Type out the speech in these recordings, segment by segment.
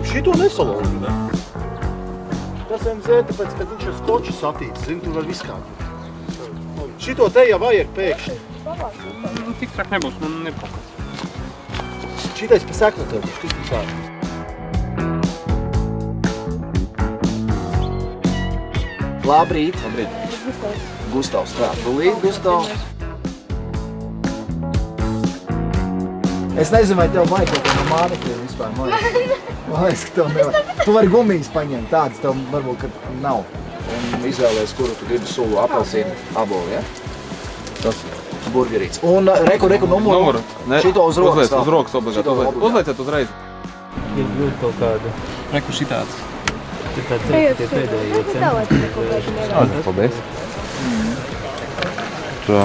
Šito nesalauzi, ne? Tas MZ, tāpēc, kad viņš ar skoču satīts, zini, tu var viskāt. Šito te jau vajag pēkšņi. Tik trāk nebūs, man nepakās. Šitais pa seknu tev, kas tu sāc. Labrīt. Gustavs. Gustavs, tā. Tūlīt, Gustavs. Es nezinu, vai tev vajag kaut ko no mānekliem vispār. Man liekas, ka tev nevar. Tu vari gumijas paņemt, tādas tev varbūt, ka nav. Un izvēlēs, kuru tu gribi sulu, apelsīnu, aboli, ja? Tas burgerīts. Un reku numuru. Šito uz rokas. Uz rokas obligāti. Uzlieciet uzreiz. Ir ļoti kaut kāda. Reku šitāds. Tur tāds tie pēdējie centi. Paldies. Tā.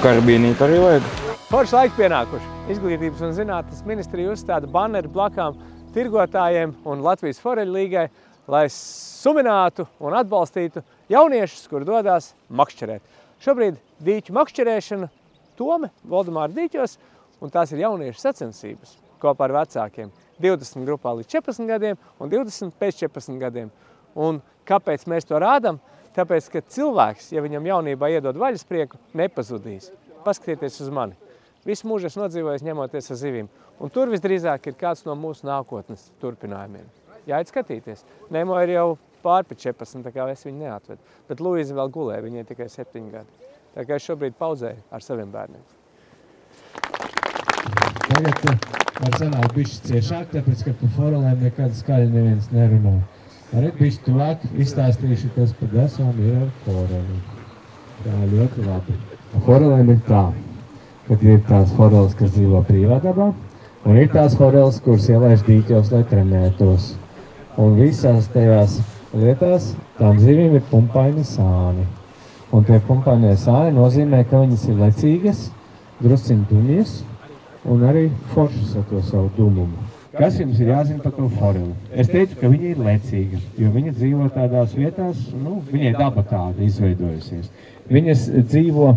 Karbīnīt arī vajag. Forši laiki pienākuši. Izglītības un zinātnes ministrija uzstāda banneri blakām tirgotājiem un Latvijas foreļu līgai, lai suminātu un atbalstītu jauniešus, kur dodās makšķerēt. Šobrīd dīķu makšķerēšana Tome, Voldemāra dīķos, un tās ir jauniešu sacensības kopā ar vecākiem. 20 grupā līdz 14 gadiem un 20 pēc 14 gadiem. Un kāpēc mēs to rādam? Tāpēc, ka cilvēks, ja viņam jaunībā iedod vaļasprieku, nepazudīs. Paskatieties uz mani. Visu mūžu es nodzīvoju ņemoties ar zivīm. Un tur visdrīzāk ir kāds no mūsu nākotnes turpinājumiem. Jāiet skatīties. Nemo ir jau pārpi 14, tā kā es viņu neatvedu. Bet Luīza vēl gulē, viņai tikai 7 gadi. Tā kā es šobrīd pauzēju ar saviem bērniem. Tagad var sanākt bišķi ciešāk, tāpēc, ka par forelēm nekāda skaļa neviens nerunā. Arī bišķi tuvāk izstāstīšu, kas par desām ir ar forelēm. Tā ļoti labi. Forelēm ir tā, kad ir tās foreles, kas dzīvo privādabā, un ir tās foreles, kuras ielaiž dīķos, lai trenētos. Un visās tajās lietās tām zivīm ir pumpaini sāni. Un tie pumpainie sāni nozīmē, ka viņas ir lecīgas, drusciņ dumjas, un arī foršas ar to savu dumumu. Kas jums ir jāzina par to foreli? Es teicu, ka viņa ir lecīga, jo viņa dzīvo tādās vietās, viņai daba tāda izveidojusies. Viņas dzīvo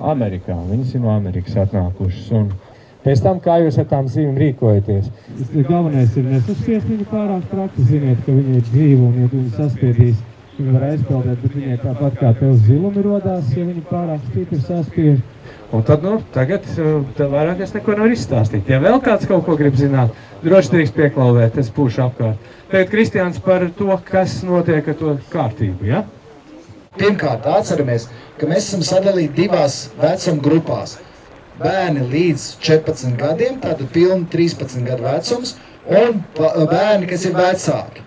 Amerikā, viņas ir no Amerikas atnākušas, un pēc tam, kā jūs ar tām zivīm rīkojaties? Galvenais ir nesaspiest viņu pārāk traki, ziniet, ka viņa ir dzīva, un ja viņu saspiedīs, viņa var aizpeldēt, bet viņai tāpat kā tev zilumi rodās, ja viņa pārāk stipri saspiež. Un tad, tagad tev vairāk es neko nevar izstāstīt. Ja vēl kāds kaut ko grib zināt, droši drīkst pieklauvēt, es pūšu apkārt. Tagad Kristiāns par to, kas notiek ar to kārtību, ja? Pirmkārt, atceramies, ka mēs esam sadalīti divās vecuma grupās. Bērni līdz 14 gadiem, tātad pilni 13 gadu vecums, un bērni, kas ir vecāki.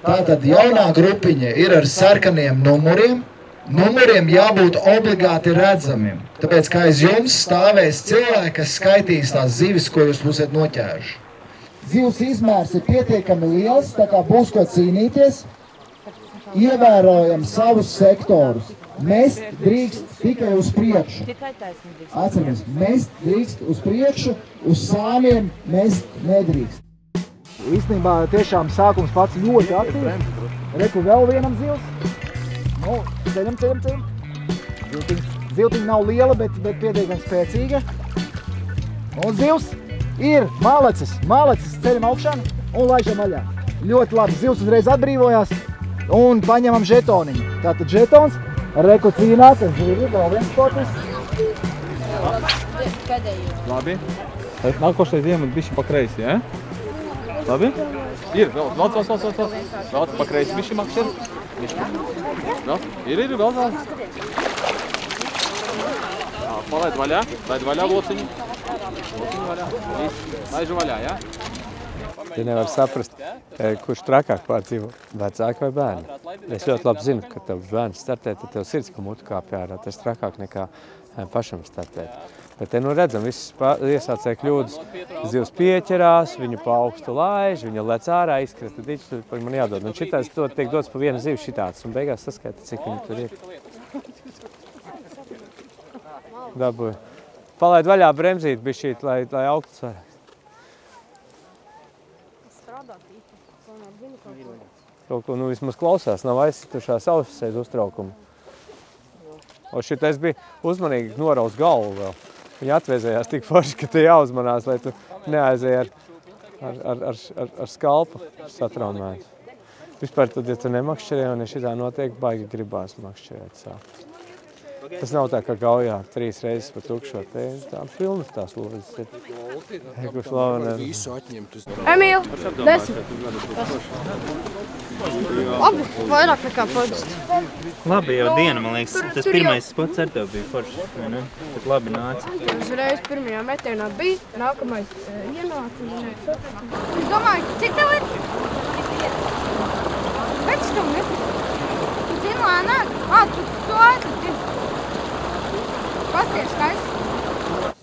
Tātad jaunā grupiņa ir ar sarkaniem numuriem. Numuriem jābūt obligāti redzamiem, tāpēc kā aiz jums stāvēs cilvēki, kas skaitīs tās zivis, ko jūs būsiet noķēruši. Zivs izmērs ir pietiekami liels, tā kā būs ko cīnīties, ievērojam savus sektorus. Mest drīkst tikai uz priekšu. Atceramies, mest drīkst uz priekšu, uz sāniem mest nedrīkst. Īstenībā tiešām sākums pats ļoti aktīvs. Reku vēl vienam zivs. Ceļam. Ziltiņa nav liela, bet pietiekami spēcīga. Un zivs ir malacis, ceļam augšā un laižam vaļā. Ļoti labi, zivs uzreiz atbrīvojās un paņemam žetoniņu. Tātad žetons, reku cīnās, ir vēl viens sportists. Labi. Nākošais iemet bišķi pa kreisi, ja? Labi? Ir, vēl pa kreisi bišķi makšķer. Ir, vēl tāds. Palaid vaļā lociņu. Lociņu vaļā. Laižu vaļā, ja? Te nevar saprast, kurš trakāk pārdzīvo, vecāki vai bērni. Es ļoti labi zinu, ka tev bērns startē, tad tev sirds pa mutu kāpj ārā. Tas trakāk nekā pašam startēt. Bet te redzam, visas iesācēja kļūdas. Zivs pieķerās, viņu pa augstu laiž, viņa lec ārā, izkrita diķis, man jādod. Un šitais tiek dots pa vienu zivu šitāds, un beigās saskaita, cik viņi tur ir. Dabūja. Palaid vaļā bremzīt bišķīt, lai augtas vairāk. Kaut ko vismaz klausās, nav aizsitušās ausis aiz uztraukumu. Un šitais bija uzmanīgi noraus galvu vēl. Viņa atvēzējās tik forši, ka te jāuzmanās, lai tu neaizēji ar ar skalpu satraumēt. Vispār tad, ja tu nemakšķerē un ja šitā notiek, baigi gribās makšķerēt sāp. Tas nav tā, kā gaujā 3 reizes pa tukšo te. Tā pilnas tās lodzes ir. Eku slavenē. Emīl, 10. Labi, vairāk nekā parasti. Labi, jau diena, man liekas. Tas pirmais spots ar tev bija foršs, vai ne? Tad labi nāca. Uzreiz pirmajā metienā bija, nākamais ienāca. Es domāju, cik tev ir? Pēc stundu. Tu zini lēnāk? Tu ātri. Pasties skaisti.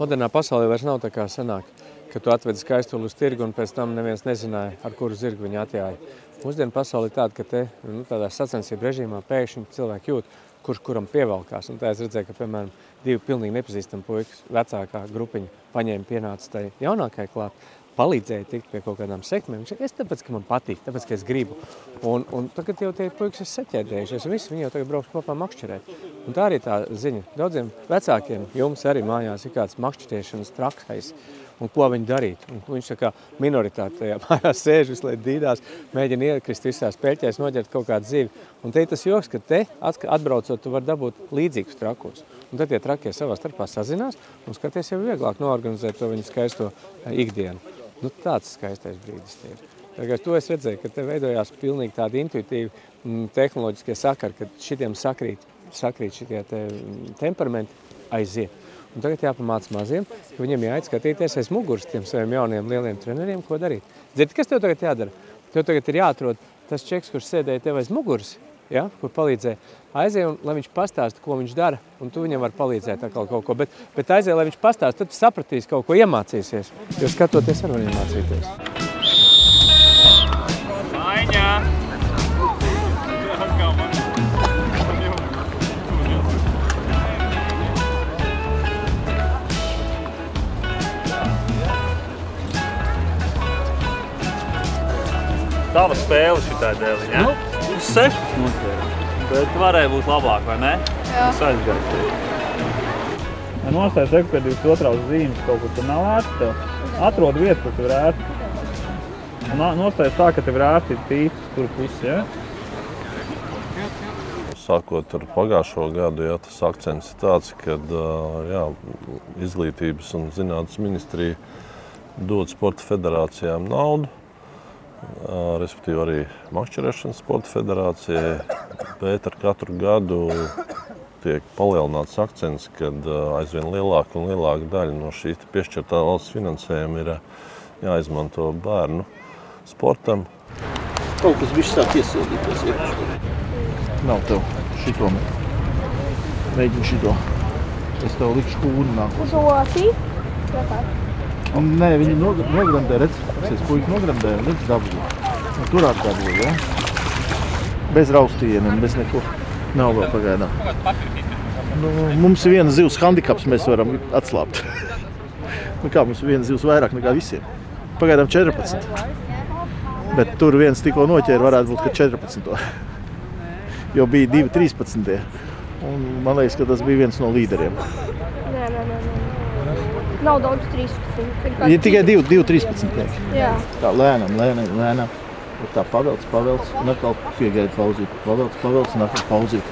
Modernā pasaulē vairs nav tā kā sanāk, ka tu atvedi skaistuli uz tirgu un pēc tam neviens nezināja, ar kuru zirgu viņi atjāja. Mūsdienu pasauli ir tāda, ka te tādā sacensību režīmā pēkšņi cilvēki jūt, kurš kuram pievelkās. Un tā es redzēju, ka, piemēram, 2 pilnīgi nepazīstami puikas vecākā grupiņa paņēma pienāca tai jaunākai klāt, palīdzēja tikt pie kaut kādām sekmēm. Viņš teica, es tāpēc, ka man patīk, tāpēc, ka es gribu. Un tagad jau tie puikas ir saķēdējušies, un visi viņi jau tagad brauks kopā makšķerēt. Un tā arī tā ziņa. Daudziem vecākiem jums arī mājās ir kāds makšķerēšanas trakais. Un ko viņi darīt. Un viņš tā kā minoritāte tajā mājās sēž, visu laiku dīdās, mēģina iekrist visās peļķēs, noģert kaut kādu zivi. Un te ir tas joks, ka te atbraucot, tu vari dabūt līdzīgus trakos. Un tad tie trakie savā starpā sazinās un skaties jau vieglāk noorganizēt to viņu skaisto ikdienu. Nu, tāds skaistais brīdis te ir. Tagad to es redzēju, ka te veidojās pilnīgi tādi intuitīvi tehnoloģiskie sakari, kad šitiem sakrīt šitie temperamenti aiziet. Un tagad jāpamāca maziem, ka viņiem jāiet skatīties aiz muguras tiem saviem jauniem lieliem treneriem, ko darīt. Dzirdi, kas tev tagad jādara? Tev tagad ir jāatrod tas čeks, kurš sēdēja tev aiz muguras, ja, kur palīdzēja. Aizēja, un, lai viņš pastāsta, ko viņš dara, un tu viņam var palīdzēt atkal kaut ko. Bet aizēja, lai viņš pastāsta, tad tu sapratīsi kaut ko, iemācīsies. Jo skatoties var iemācīties. Maiņā! Tava spēle šitā dēliņ, ja? Uz 6 nospēlē. Bet varēja būt labāk, vai ne? Jā. Es aizgāju. Ja nostājas seku, ka 22. zīmes kaut kur tur nav ērti tev. Atrod vietu, kur tev ir ērti. Un nostājas tā, ka tev ir ērti tīpes tur pusi, ja? Sākot ar pagājušo gadu, jā, tas akcents ir tāds, kad jā, Izglītības un zinātnes ministrija dod sporta federācijām naudu, respektīvi arī makšķerēšanas sporta federācijai, bet ar katru gadu tiek palielināts akcents, kad aizvien lielāka un lielāka daļa no šīs piešķirtā valsts finansējuma ir jāizmanto bērnu sportam. Kaut kas bišķi sāk iesildīties iekšā. Nav tev šito. Mēģini šito. Es tev likšu kūni nāk. Uz otī? Nē, viņi nograndē, redz, es puiku nograndē, redz dabūju. Un tur ar dabūju, ja? Bez raustieniem, bez neko. Nav vēl pagaidām. Nu, mums ir viena zivs handikaps, mēs varam atslāpt. Nu kā, mums ir viena zivs vairāk nekā visiem. Pagaidām 14. Bet tur viens tikko noķēra, varētu būt, ka 14. Jo bija 2 13. Un man liekas, ka tas bija viens no līderiem. Nē. Nav daudz 13. Ir tikai 2 13. Jā. Tā lēnām. Tā pavelc, un atkal piegaida pauzīt. Pavelc, un atkal pauzīt.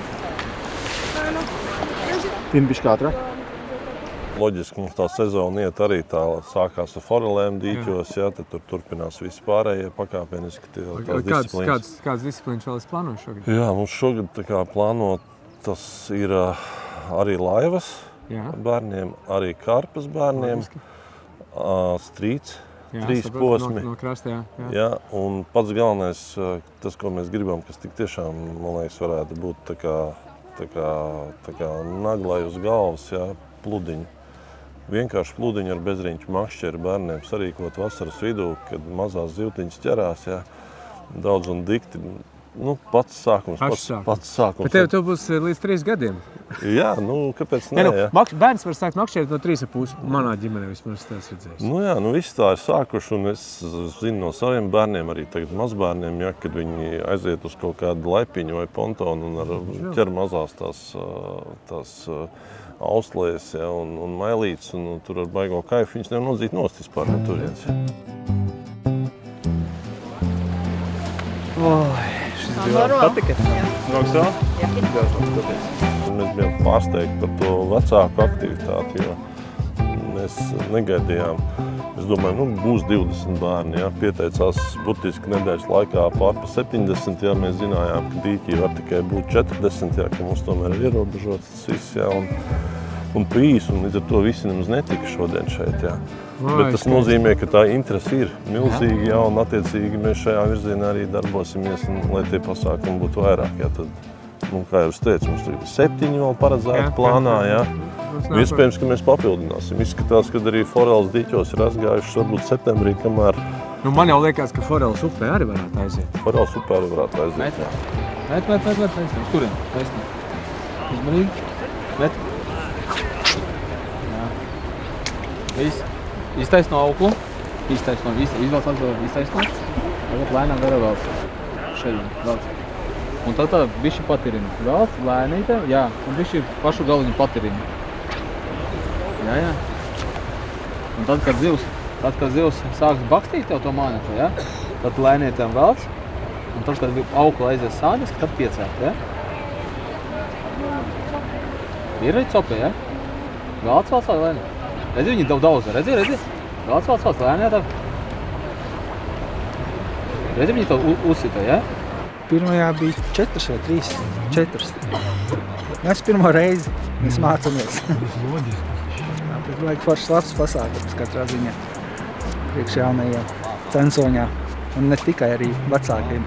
Pin bišķi ātrāk. Loģiski mums tā sezona iet arī tā sākās ar forelēm dīķos, jā, tad tur turpinās visi pārējie pakāpeniski tās disciplīnas. Kādas disciplīnas vēl es plānoju šogad? Jā, mums šogad tā kā plānot, tas ir arī laivas bērniem, arī karpas bērniem, strīts, 3 posmi. No krasta, jā. Un pats galvenais, tas, ko mēs gribam, kas tik tiešām, man liekas, varētu būt tā kā naglai uz galvas, jā, pludiņu. Vienkārši pludiņu ar bezriņķu makšķeri bērniem sarīkot vasaras vidū, kad mazās zivtiņas ķerās, jā, daudz un dikti. Nu, pats sākums. Bet tev būs līdz 3 gadiem. Jā, nu, kāpēc ne, jā. Bērns var sākt makšķerēt no 3,5. Manā ģimenē vismaz tāds redzējis. Nu jā, visi tā ir sākuši, un es zinu no saviem bērniem, arī tagad mazbērniem, ja, kad viņi aiziet uz kaut kādu laipiņu vai pontonu un ķer mazās tās auslēs, ja, un mailītes, un tur ar baigo kaifu viņas nevar nodzīt nost vispār no turienes. Šis bija labi patika. Brauks vēl? Mēs bijām pārsteigti par to vecāku aktivitāti, jo mēs negaidījām. Es domāju, būs 20 bērni, jā. Pieteicās burtiski nedēļas laikā pār pa 70, jā. Mēs zinājām, ka dīķī var tikai būt 40, jā, ka mums tomēr ir ierobežots tas viss, jā. Un pīs, un līdz ar to visi nemaz netika šodien šeit, jā. Bet tas nozīmē, ka tā interese ir milzīga, jā, un attiecīgi mēs šajā virzienā arī darbosimies, un lai tie pasākumi būtu vairāk, jā. Tad, kā jau es teicu, mums ir 7 vēl paredzēti plānā, jā. Iespējams, ka mēs papildināsim. Izskatās, ka arī foreles dīķos ir aizgājušas varbūt septembrī, kamēr... Man jau liekas, ka foreles upē arī varētu aiziet. Foreles upē arī varētu aiziet, jā. Met. Turien, taisnīt. Uzmanīgi. Met. Jā. Viss. Iztaisno auklu. Izvelc atvēl, iztaisno. Tagad lēnām gara velc. Šeit, velc. Un tad tā bišķi patirina. Velc, lēnīte, jā. Un bišķi pašu galiņu patirina. Jā. Un tad, kad zivs sāks bakstīt tev to mānetu, jā, tad lēnietēm velc, un tad, kad aukla aizies sādiski, tad piecēt, jā. Ir arī copē, jā. Velc lēni. Redzi, viņi daudz, redzi. Velc lēnietēm. Redzi, viņi to uzsita, jā. Pirmajā bija 4 vai 3. 4. Mēs pirmo reizi, mēs mācamies. Tas vajag foršs labs pasākums katrā ziņā priekš jaunajiem censoņā. Un ne tikai arī vecākiem.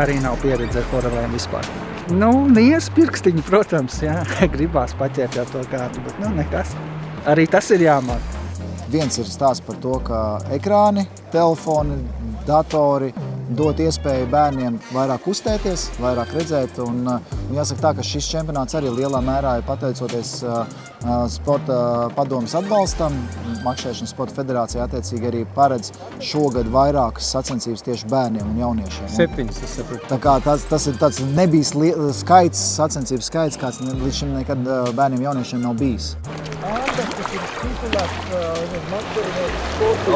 Arī nav pieredze ar forelēm vispār. Nies pirkstiņi, protams, jā. Gribās paķert jau to kādu, bet nekas. Arī tas ir jāmāk. Viens ir stāsts par to, ka ekrāni, telefoni, datori dot iespēju bērniem vairāk uztēties, vairāk redzēt. Un jāsaka tā, ka šis čempionāts arī lielā mērā ir pateicoties sporta padomes atbalstam. Makšķerēšanas sporta federācija attiecīgi arī paredz šogad vairākas sacensības tieši bērniem un jauniešiem. 7, es saprotu. Tā kā tas ir tāds nebijis skaits, sacensības skaits, kāds līdz šim nekad bērniem jauniešiem nav bijis. Tas ir titulēts makšķerēšanas sporta.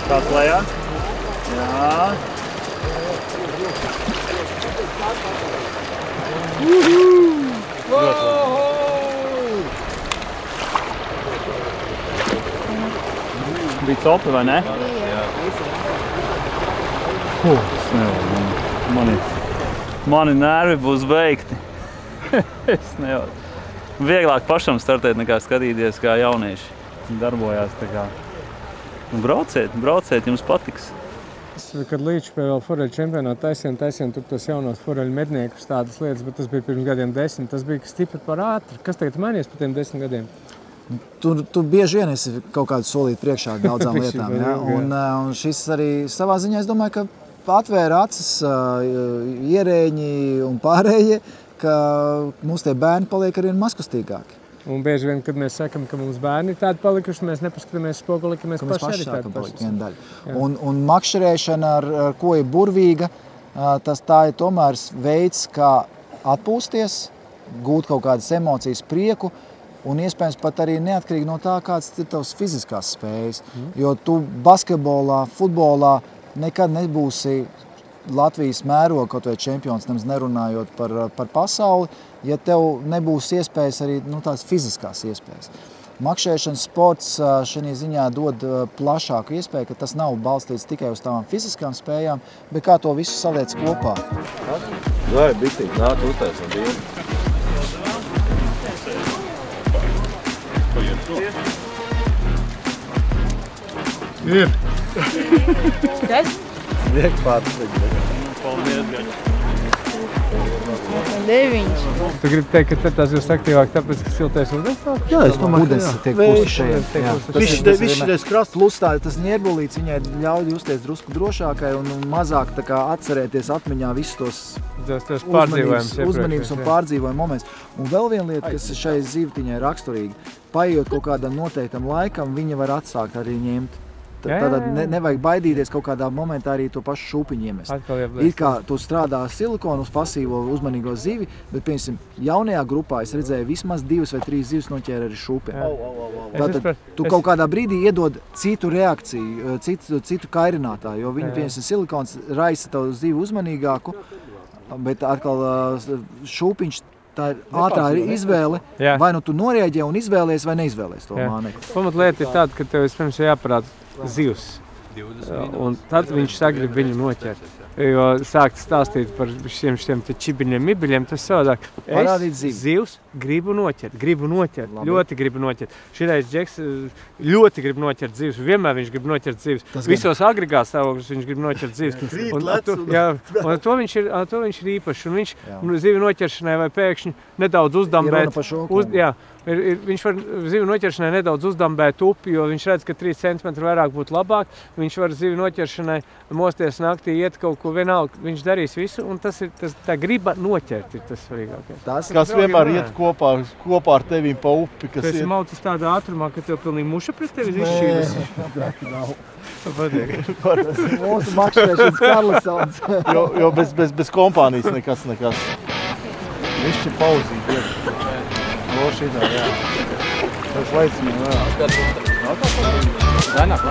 Kāds lejā? Jā. Bija copi, vai ne? Jā. Es nevaru. Mani nervi būs beigti. Es nevaru. Vieglāk pašam startēt nekā skatīties, kā jaunieši darbojās. Brauciet, jums patiks. Kad līdz pie vēl foreļu čempionātu taisien tur tos jaunos foreļu medniekus tādas lietas, bet tas bija pirms gadiem 10, tas bija stipri par ātri. Kas tagad mainījies par tiem 10 gadiem? Tu bieži vien esi kaut kādu solīt priekšā daudzām lietām, jā? Un šis arī savā ziņā, es domāju, ka atvēra acis ierēņi un pārējie, ka mums tie bērni paliek arvien mazkustīgāki. Un bieži vien, kad mēs sakam, ka mums bērni ir tādi palikuši, mēs nepaskatāmies spoguli, ka mēs paši arī tādi paši. Un makšķerēšana, ar ko ir burvīga, tā ir tomēr veids, kā atpūsties, gūt kaut kādas emocijas, prieku, un iespējams pat arī neatkarīgi no tā, kāds ir tavs fiziskās spējas. Jo tu basketbolā, futbolā nekad nebūsi Latvijas mēroga kaut vai čempions, nemaz nerunājot par pasauli, ja tev nebūs iespējas arī tās fiziskās iespējas. Makšķerēšanas sports šajā ziņā dod plašāku iespēju, ka tas nav balstīts tikai uz tām fiziskām spējām, bet kā to visu saliec kopā. Zai, bitīgi, nāc uztais no dienu. Ir! Kas? Sniegt pārsteigti. Paldies, gaļa. 9. Tu gribi teikt, ka tas jūs aktīvāk tāpēc, ka siltais ūdens nāk? Jā, es domāju, ka tiek pusi šeit. Viss šitais krasts. Plus tas ņērbolīts viņai ļauj justies drusku drošākai un mazāk atcerēties atmiņā visus tos uzmanības un pārdzīvojumu momentus. Un vēl viena lieta, kas šai zīvtiņai raksturīga, paiet kaut kādam noteiktam laikam, viņa var atsākt arī ņemt. Tad nevajag baidīties kaut kādā momentā arī to pašu šūpiņu iemest. Ir kā tu strādā silikonu uz pasīvo uzmanīgo zivi, bet, piemēram, jaunajā grupā es redzēju vismaz 2 vai 3 zivis noķēra arī šūpiem. Tātad tu kaut kādā brīdī iedod citu reakciju, citu kairinātāju, jo viņi, piemēram, silikons raisa tavu zivi uzmanīgāku, bet atkal šūpiņš tā ir ātrā izvēle, vai nu tu norēģē un izvēlies vai neizvēlies to mānekli. Pamatlieta ir tāda, ka tev vispirms jāparāda zivs, un tad viņš sagrib viņu noķert. Jo sākt stāstīt par šiem čibiņiem, mibiļiem, tas savādāk. Es zivs gribu noķert, ļoti gribu noķert. Šitais Džeks ļoti grib noķert zivs, vienmēr viņš grib noķert zivs. Visos agregās stāvokļos viņš grib noķert zivs. Un to viņš ir īpašs, un viņš zivi noķeršanai vai pēkšņi nedaudz uzdambēt. Viņš var zivi noķeršanai nedaudz uzdambēt upi, jo viņš redz, ka 3 cm vairāk būtu labāk. Viņš var zivi noķeršanai mosties naktī, iet kaut ko vienalga. Viņš darīs visu, un tā griba noķert ir tas svarīgākais. Kas vienmēr iet kopā ar tevīm pa upi, kas iet... Tu esi maucis tādā ātrumā, ka tev pilnīgi muša pret tevi izšķīras. Mūsu makšķēšanas Karlisons. Jo bez kompānijas nekas. Viņš ir pauzīt, iet. Šitā, jā. Tas laicinu, jā. Lēnāk.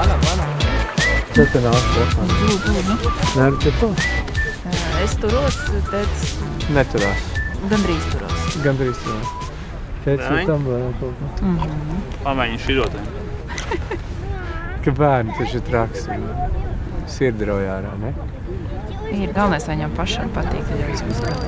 Četri nāk kopā. Nēru četo? Es turos, tētis... Neturās. Gandrīz turos. Tētis ir tam vēl kaut ko. Pamēģini širotē. Ka bērni taču traks. Sirdi rauj ārā, ne? Ir galvenais, viņam pašam patīk, tad jau izmazot.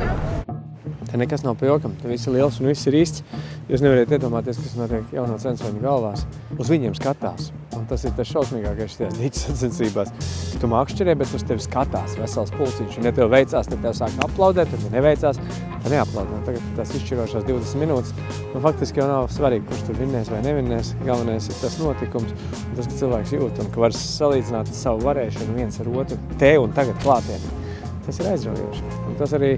Te nekas nav pa jokam, te viss ir liels un viss ir īsts. Jūs nevarētu iedomāties, kas notiek jauno censoņu galvās. Uz viņiem skatās. Un tas ir tas šausmīgākais šajās dīķu sacensībās. Tu makšķerē, bet uz tevi skatās vesels pulciņš. Un ja tev veicās, tad tev sāk aplaudēt, un ja neveicās, tad neaplaudē. Tagad tās izšķirošās 20 minūtes. Un faktiski jau nav svarīgi, kurš tur vinnēs vai nevinnēs. Galvenais ir tas notikums, un tas, ka cilvēks jūt, un ka var salīdzināt savu varēšanu viens ar otru te un tagad klātienī. Tas ir aizraujoši. Un tas arī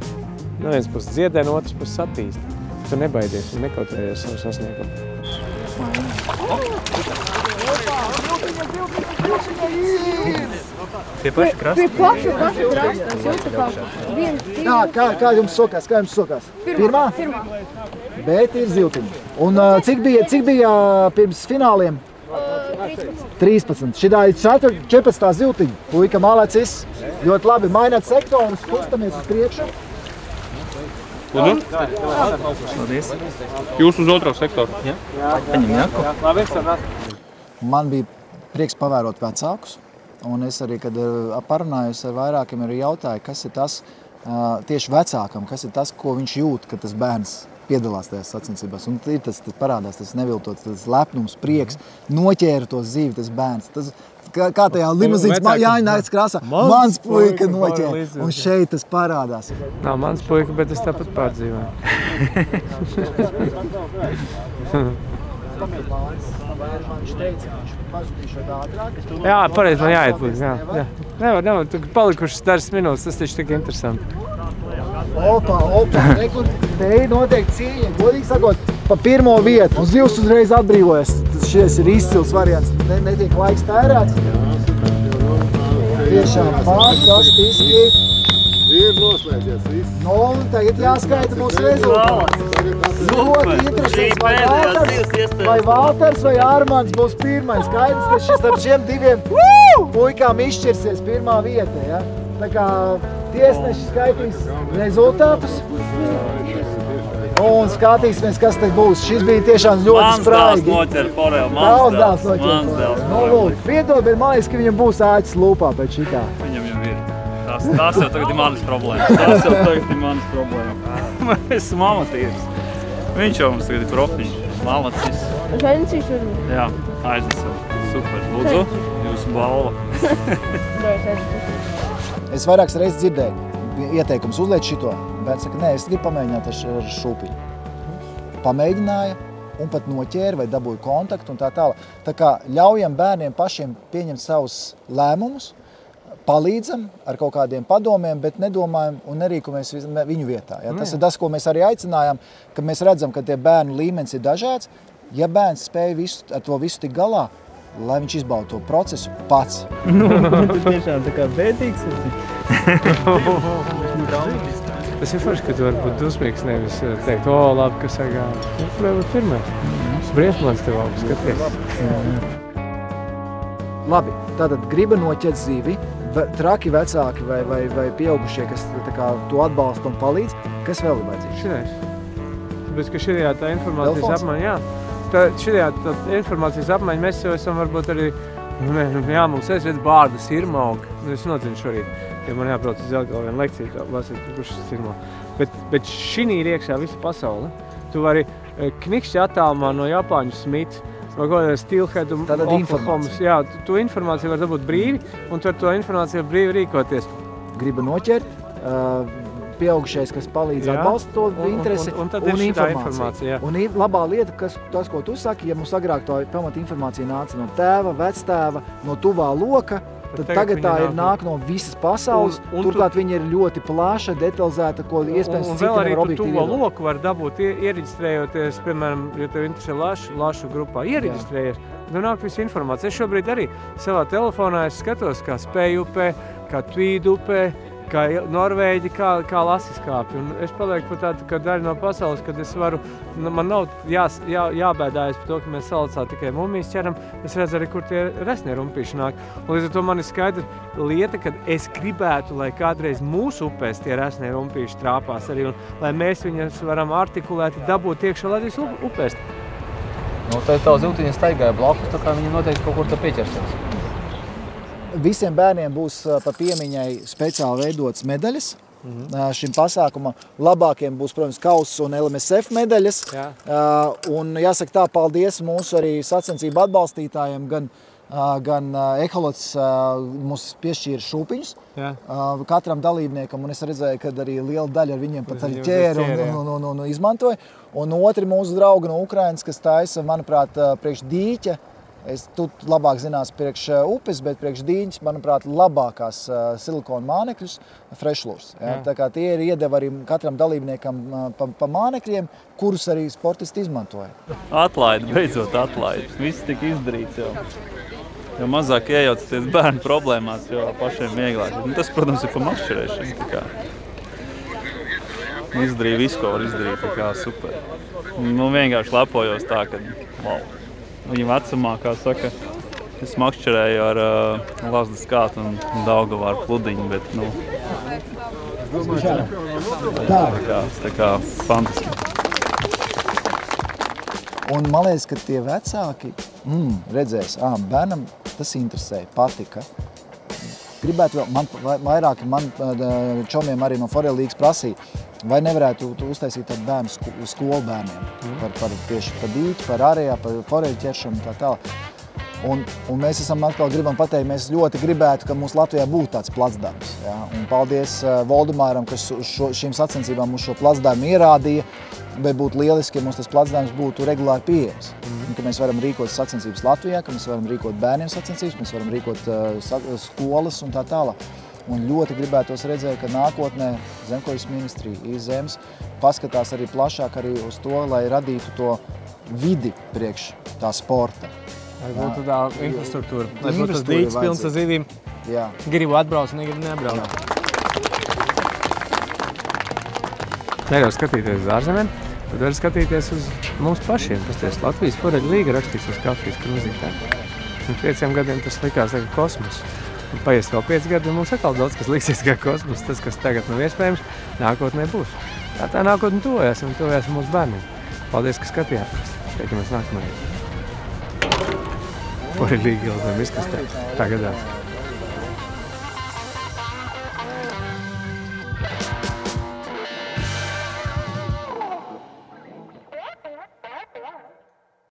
no vienas puses dziedē, no otras puses attīst. Tu nebaidies un nekautrējies savu sasniegumu. Tie paši krasti? Tie paši krasti. Kā jums sokās? Pirmā? Bet ir ziltiņa. Un cik bija pirms fināliem? 13. Šitā ir 14. ziltiņa. Puika malacis. Ļoti labi maināt sektorus, kustamies uz priekšu. Lūdzu? Paldies. Jūs uz otro sektoru? Jā. Paņem jaku. Man bija prieks pavērot vecākus. Un es arī, kad parunājos ar vairākiem, arī jautāju, kas ir tas tieši vecākam, kas ir tas, ko viņš jūt, kad tas bērns piedalās tajās sacensībās. Un tas parādās, tas neviltots, tas lepnums, prieks, noķēra to zīvi, tas bērns. Tas, kā tajā limuzīnas jāņājas krāsā. Mans puika noķēra. Un šeit tas parādās. Nav mans puika, bet es tāpat pārdzīvoju. Jā, pareizi, man jāiet būt. Jā. Nevar, tu palikušas dažas minūtes, tas taču tik interesanti. Opa, rekur, te notiek cīņa, godīgi sakot, pa pirmo vietu. Un zivs uzreiz atbrīvojas. Šies ir izcils variants, netiek laiks tērēts. Tiešām fantastiski. Ir noslēdzies viss. Un tagad jāskaita mūsu rezultāts. Ļoti interesants, vai Valters vai Armands būs pirmais. Skaidrs, ka šis starp šiem diviem puikām izšķirsies pirmā vieta. Ja? Tā kā tiesneši skaitīs rezultātus. Un skatīsimies, kas te būs. Šis bija tiešām ļoti spraigi. Mans dēls noķer foreli. Mans dēls noķer foreli. Piedod, bet man liekas, ka viņam būs āķis lūpā pēc šitā. Viņam jau ir. Tas jau tagad ir manas problēmas. Es esmu amatīrs. Viņš jau mums tagad ir profiņš. Malacis. Žaļnicīšu varbūt? Jā, aiznesam. Super. Lūdzu, jūsu balva. Es vairākas reizes dzirdēju ieteikums uzliet šito. Bērns saka, nē, es gribu pamēģināt ar šūpiņu. Pamēģināja un pat noķēra vai dabūja kontaktu un tā tālāk. Tā kā ļaujam bērniem pašiem pieņemt savus lēmumus, palīdzam ar kaut kādiem padomiem, bet nedomājam un nerīkojamies viņu vietā. Ja? Tas ir tas, ko mēs arī aicinājām, ka mēs redzam, ka tie bērnu līmenis ir dažāds. Ja bērns spēj ar to visu tik galā, lai viņš izbauda to procesu pats. Tu tiešām tā kā bēdīgs esi. Tas ir forši, ka tu vari būt dusmīgs, nevis teikt, labi, kas sagāja. Tu vari būt pirmais. Briesmāns tev augsts, skaties. Labi, tātad griba noķert zivi, traki vecāki vai pieaugušie, kas tā kā to atbalsta un palīdz. Kas vēl ir vajadzīgs? Šitais. Tāpēc, ka šajā tā informācijas apmaiņa, jā. Šajā tā informācijas apmaiņa mēs jau esam varbūt arī, jā, mums es redzu bārda sirmauga. Es nocinu šorīt, ja man jābrauc uz vēl vienu lekciju, tā lasīt, kurš ir sirmauga. Bet šī ir iekšā visa pasaule. Tu vari knikšķi attālumā no Japāņu Smith, vai kaut Steelhead un Oklahomas. Jā, tu informāciju var dabūt brīvi, un tu ar to informāciju brīvi rīkoties. Griba noķert, pieaugušais, kas palīdz atbalsta to interesi un informācija. Un labā lieta, tas, ko tu saki, ja mums agrāk to pamata informācija nāca no tēva, vectēva, no tuvā loka, tad tagad tā ir nāk no visas pasaules, turklāt viņa ir ļoti plaša, detalizēta, ko iespējams citi nevar objektīvi iedot. Un vēl arī tu tuvo loku var dabūt, iereģistrējoties, piemēram, ja tev interesē lašu grupā, iereģistrējies, tu nāk visu informāciju. Es šobrīd arī savā telefonā skatos, kā Spēju upē, kā Tvīdu upē, kā Norvēģi, kā lasiskāpi. Un es palieku par tādu, ka daļa no pasaules, kad es varu, man nav jābēdājas par to, ka mēs salacā tikai mumijas ķeram, es redzu arī, kur tie resnie rumpīši nāk. Un līdz ar to man ir skaidra lieta, kad es gribētu, lai kādreiz mūsu upēs tie resnie rumpīši trāpās arī, un lai mēs viņas varam artikulēti dabūt iekšā Latvijas upēs. Nu, tā tā ziltiņa staigāja blakus, tā kā viņa noteikti kaut kur tā pieķersies. Visiem bērniem būs pa piemiņai speciāli veidotas medaļas. Šim pasākumam labākiem būs, protams, kauss un LMSF medaļas. Un jāsaka tā, paldies mūsu arī sacensību atbalstītājiem, gan Eholots mums piešķīra šūpiņus katram dalībniekam, un es redzēju, ka arī liela daļa ar viņiem pat arī ķēra un izmantoja. Un otri mūsu draugi no Ukrainas, kas taisa, manuprāt, priekš dīķa, tu labāk zinās priekš upes, bet priekš dīņas, manuprāt, labākās silikona mānekļus, freshloos. Tā kā tie ir iedeva arī katram dalībniekam pa mānekļiem, kurus arī sportisti izmantoja. Atlaidi, beidzot atlaidi. Viss tika izdarīts jau. Jo mazāk iejaucaties bērnu problēmās, jo pašiem vieglāk. Tas, protams, ir pa makšķerēšanu. Izdarīju visu, ko var izdarīt, tā kā super. Vienkārši lepojos tā, ka wow. Viņa vecumā, kā saka, es makšķerēju ar Lazdas kātu un Daugavā ar pludiņu, bet, tā kā fantastiski. Un man liekas, ka tie vecāki redzēs, bērnam tas interesē, patika. Gribētu vēl, vairāki man čomiem arī no Forellīgas prasīja, vai nevarētu uztaisīt tādu bērnu skolu bērniem tieši par dīķi, par ārējā, par foreļu ķeršanu un tā tālāk. Un mēs atkal gribam pateikt, mēs ļoti gribētu, ka mums Latvijā būtu tāds placdarms. Ja? Un paldies Voldemāram, kas šīm sacensībām mums šo placdarmu ierādīja, bet būtu lieliski, ja mums tas placdarms būtu regulāri pieejams. Un, ka mēs varam rīkot sacensības Latvijā, ka mēs varam rīkot bērniem sacensības, mēs varam rīkot skolas un tā tālāk. Un ļoti gribētos redzēt, ka nākotnē Zemkoļas ministrija, IZEMS paskatās arī plašāk arī uz to, lai radītu to vidi priekš tā sporta. Lai būtu tā infrastruktūra, lai būtu tas dīķis pilns ar zivīm. Gribu atbraukt, negribu nebraukt. Nevar skatīties uz ārzemēm, tad var skatīties uz mums pašiem. Pasties, Latvijas Foreļu līga rakstīts uz kafijas krūzītēm. Un 5 gadiem tas likās kā kosmos. Un paies vēl 5 gadi, un mums atkal daudz, kas liksies kā kosmos. Tas, kas tagad nav iespējams, nākotnē būs. Tā nākotnē tuvojas un tuvojas mūsu bērniem. Paldies, ka skatījāties. Tiekamies nākamajā. Foreļu līga jau zem izkastē. Tā gadās.